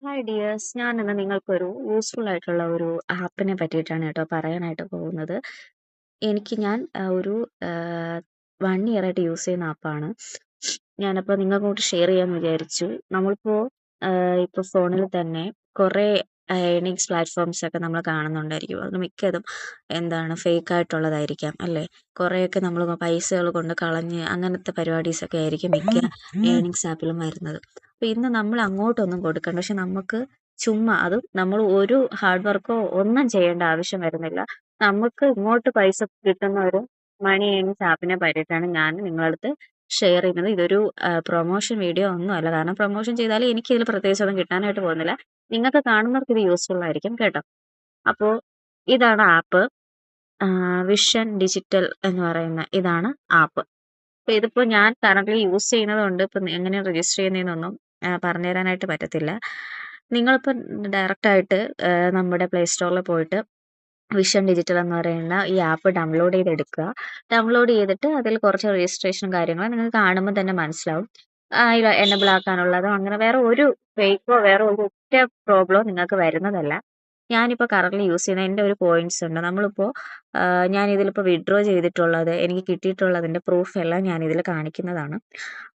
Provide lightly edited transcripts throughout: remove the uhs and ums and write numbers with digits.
Hi dears, ഞാനിന്ന് നിങ്ങൾക്കൊരു useful ആയിട്ടുള്ള ഒരു ആപ്പിനെ പറ്റിയിട്ടാണ് കേട്ടോ പറയാനായിട്ട് പോകുന്നത്. ഞാൻ ഒരു 1 ഇയർ ആയിട്ട് യൂസ് ചെയ്യുന്ന ആപ്പാണ്. ഞാനപ്പോൾ നിങ്ങൾക്കോട്ട് ഷെയർ ചെയ്യാമെന്ന് വിചാരിച്ചു. നമ്മളിപ്പോൾ ഇപ്പോൾ ഫോണിൽ തന്നെ കുറേ ഏർണിങ്സ് പ്ലാറ്റ്ഫോംസ് ഒക്കെ നമ്മൾ കാണുന്നുണ്ടായിരിക്കും. അതിൽ മിക്കതും ഫേക്ക് ആയിട്ടുള്ളതായിരിക്കാം അല്ലേ? കുറേയൊക്കെ നമ്മൾ പൈസകൾ കൊണ്ട് കളഞ്ഞ് അങ്ങനത്തെ പരിപാടീസൊക്കെ ആയിരിക്കും മിക്ക ഏർണിങ്സ് ആപ്പിലും വരുന്നത്. അപ്പോൾ ഇന്ന് നമ്മൾ അങ്ങോട്ടൊന്നും കൊടുക്കണ്ട. പക്ഷെ നമുക്ക് ചുമ്മാ അതും നമ്മൾ ഒരു ഹാർഡ് വർക്കോ ഒന്നും ചെയ്യേണ്ട ആവശ്യം വരുന്നില്ല. നമുക്ക് ഇങ്ങോട്ട് പൈസ കിട്ടുന്ന ഒരു മണി ഏർണിങ്സ് ആപ്പിനെ പറ്റിയിട്ടാണ് ഞാൻ നിങ്ങളടുത്ത് ഷെയർ ചെയ്യുന്നത്. ഇതൊരു പ്രൊമോഷൻ വീഡിയോ ഒന്നുമല്ല. കാരണം പ്രൊമോഷൻ ചെയ്താൽ എനിക്കിതിൽ പ്രത്യേകിച്ചൊന്നും കിട്ടാനായിട്ട് പോകുന്നില്ല. നിങ്ങൾക്ക് കാണുന്നവർക്ക് ഇത് യൂസ്ഫുൾ ആയിരിക്കും കേട്ടോ. അപ്പോൾ ഇതാണ് ആപ്പ്. വിഷൻ ഡിജിറ്റൽ എന്ന് പറയുന്ന ഇതാണ് ആപ്പ്. അപ്പോൾ ഇതിപ്പോൾ ഞാൻ കറൻ്റ്ലി യൂസ് ചെയ്യുന്നത് കൊണ്ട് ഇപ്പം എങ്ങനെയാണ് രജിസ്റ്റർ ചെയ്യുന്നതെന്നൊന്നും പറഞ്ഞു തരാനായിട്ട് പറ്റത്തില്ല. നിങ്ങളിപ്പോൾ ഡയറക്റ്റായിട്ട് നമ്മുടെ പ്ലേ സ്റ്റോറിൽ പോയിട്ട് വിഷൻ ഡിജിറ്റൽ എന്ന് പറയുന്ന ഈ ആപ്പ് ഡൗൺലോഡ് ചെയ്തെടുക്കുക. ഡൗൺലോഡ് ചെയ്തിട്ട് അതിൽ കുറച്ച് രജിസ്ട്രേഷനും കാര്യങ്ങളും നിങ്ങൾക്ക് കാണുമ്പോൾ തന്നെ മനസ്സിലാവും. ഇത് എനബിൾ ആക്കാനുള്ളതോ അങ്ങനെ വേറെ ഒരു ഫേക്കോ വേറെ ഒരു ഒറ്റ പ്രോബ്ലമോ നിങ്ങൾക്ക് വരുന്നതല്ല. ഞാനിപ്പോൾ കറൻ്റ്ലി യൂസ് ചെയ്യുന്ന എൻ്റെ ഒരു പോയിന്റ്സ് ഉണ്ട്. നമ്മളിപ്പോൾ ഞാനിതിലിപ്പോൾ വിഡ്രോ ചെയ്തിട്ടുള്ളത് എനിക്ക് കിട്ടിയിട്ടുള്ളതിൻ്റെ പ്രൂഫ് എല്ലാം ഞാനിതിൽ കാണിക്കുന്നതാണ്.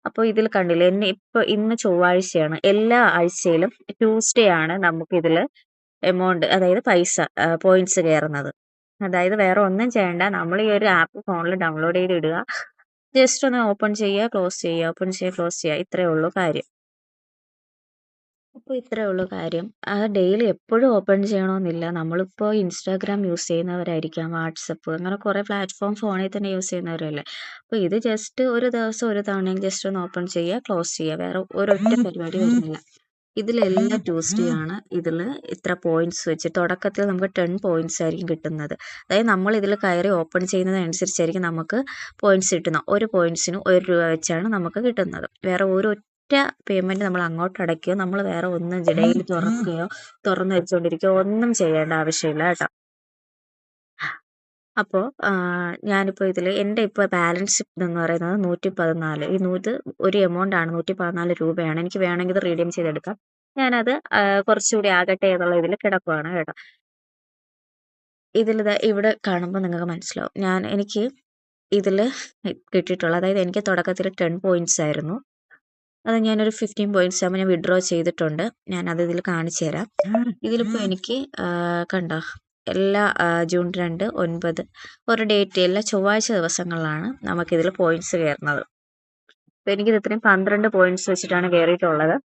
അപ്പോൾ ഇതിൽ കണ്ടില്ലേ, ഇപ്പോൾ ഇന്ന് ചൊവ്വാഴ്ചയാണ്. എല്ലാ ആഴ്ചയിലും ട്യൂസ്ഡേ ആണ് നമുക്കിതിൽ എമൗണ്ട്, അതായത് പൈസ പോയിന്റ്സ് കയറുന്നത്. അതായത് വേറെ ഒന്നും ചെയ്യണ്ട. നമ്മൾ ഈ ഒരു ആപ്പ് ഫോണിൽ ഡൗൺലോഡ് ചെയ്ത് ഇടുക. ജസ്റ്റ് ഒന്ന് ഓപ്പൺ ചെയ്യുക, ക്ലോസ് ചെയ്യുക, ഓപ്പൺ ചെയ്യുക, ക്ലോസ് ചെയ്യുക. ഇത്രയേ ഉള്ളൂ കാര്യം. അപ്പോൾ ഇത്രയേ ഉള്ളൂ കാര്യം. ഡെയിലി എപ്പോഴും ഓപ്പൺ ചെയ്യണമെന്നില്ല. നമ്മളിപ്പോൾ ഇൻസ്റ്റാഗ്രാം യൂസ് ചെയ്യുന്നവരായിരിക്കാം, വാട്സപ്പ്, അങ്ങനെ കുറേ പ്ലാറ്റ്ഫോം ഫോണിൽ തന്നെ യൂസ് ചെയ്യുന്നവരല്ലേ. അപ്പോൾ ഇത് ജസ്റ്റ് ഒരു ദിവസം ഒരു തവണയും ജസ്റ്റ് ഒന്ന് ഓപ്പൺ ചെയ്യുക, ക്ലോസ് ചെയ്യുക. വേറെ ഒരൊറ്റ പരിപാടി വരുന്നില്ല. ഇതിലെല്ലാം ട്യൂസ്ഡേ ആണ്. ഇതിൽ ഇത്ര പോയിന്റ്സ് വെച്ച് തുടക്കത്തിൽ നമുക്ക് 10 പോയിന്റ്സ് ആയിരിക്കും കിട്ടുന്നത്. അതായത് നമ്മൾ ഇതിൽ കയറി ഓപ്പൺ ചെയ്യുന്നതനുസരിച്ചായിരിക്കും നമുക്ക് പോയിന്റ്സ് കിട്ടുന്നത്. ഒരു പോയിന്റ്സിന് 1 രൂപ വെച്ചാണ് നമുക്ക് കിട്ടുന്നത്. വേറെ ഒരൊറ്റ പേയ്മെൻറ്റ് നമ്മൾ അങ്ങോട്ട് അടയ്ക്കുകയോ നമ്മൾ വേറെ ഒന്നും ഡെയിലി തുറക്കുകയോ തുറന്ന് വെച്ചുകൊണ്ടിരിക്കുകയോ ഒന്നും ചെയ്യേണ്ട ആവശ്യമില്ല കേട്ടോ. അപ്പോൾ ഞാനിപ്പോൾ ഇതിൽ എൻ്റെ ഇപ്പോൾ ബാലൻസ് എന്ന് പറയുന്നത് 114. ഒരു എമൗണ്ടാണ് 114 രൂപയാണ്. എനിക്ക് വേണമെങ്കിൽ ഇത് റീഡീം ചെയ്തെടുക്കാം. ഞാനത് കുറച്ചുകൂടി ആകട്ടെ എന്നുള്ള ഇതിൽ കിടക്കുവാണ് കേട്ടോ. ഇതിലിത് ഇവിടെ കാണുമ്പോൾ നിങ്ങൾക്ക് മനസ്സിലാവും. എനിക്ക് ഇതിൽ കിട്ടിയിട്ടുള്ള, അതായത് എനിക്ക് തുടക്കത്തിൽ 10 പോയിന്റ്സ് ആയിരുന്നു. അത് ഞാനൊരു 15 പോയിന്റ്സ് ആകുമ്പോൾ ഞാൻ വിഡ്രോ ചെയ്തിട്ടുണ്ട്. ഞാനത് ഇതിൽ കാണിച്ചു തരാം. ഇതിലിപ്പോൾ എനിക്ക് കണ്ടോ, എല്ലാ ജൂൺ 2, 9 ഒരു ഡേറ്റ്, എല്ലാ ചൊവ്വാഴ്ച ദിവസങ്ങളിലാണ് നമുക്കിതിൽ പോയിന്റ്സ് കയറുന്നത്. അപ്പോൾ എനിക്കിത് ഇത്രയും 12 പോയിന്റ്സ് വെച്ചിട്ടാണ് കയറിയിട്ടുള്ളത്.